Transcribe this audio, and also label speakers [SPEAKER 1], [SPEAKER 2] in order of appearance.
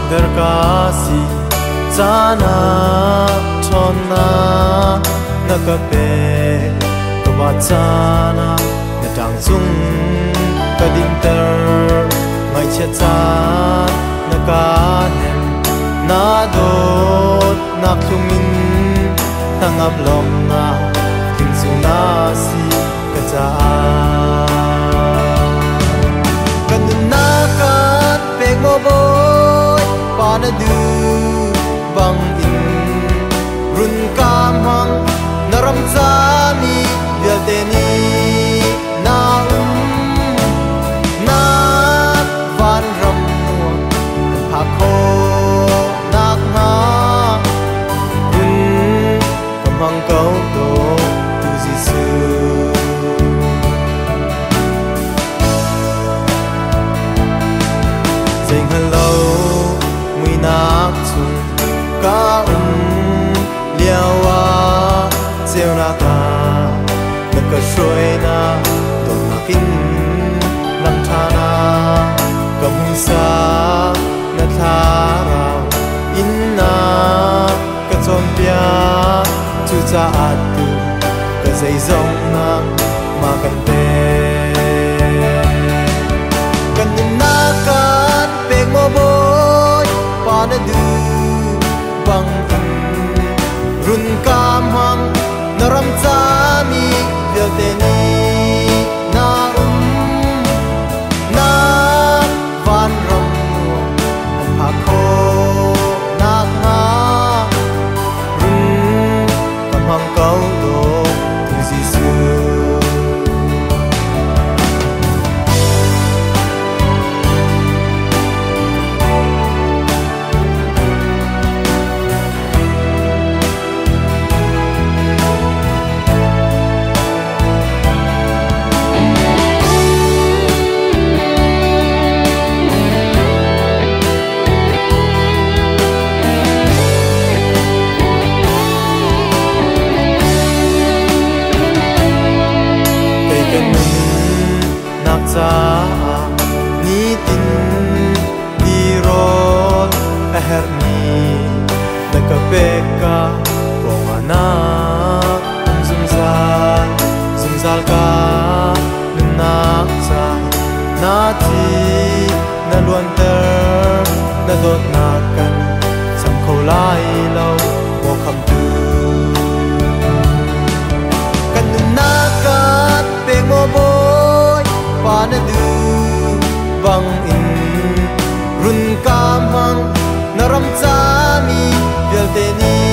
[SPEAKER 1] derkasi sana thona nakape kabachana natang sung kadinter mai checha nakanem nadot naklumin tangam lom na kinsuna si kacha kanuna kat pek mo boy pana du bang in run kam hang naram chami ya deni na na van ram nu ha kho nak na run kam hang kau do tu jisu sing hello we nak chung ka liawa zeo na ta naka shroi na don na kin lam tha na kam sa na tha ra in na ka chom pia chu cha atu ka zai zong na ma kan te kan na kan pe mo boy pa na du bang run kam hang naram chami vel te ni na na van ram an pha kho nak na run kam hang kau do tu jisu ni tin di rot aher ni nakapeka pongana zumzal ka nak sa na ti na luan ter na dot na kan sam kho lai lo mo kham tu kan na ka pe mo boy pa na du bang in run kam hang naram chami vel te ni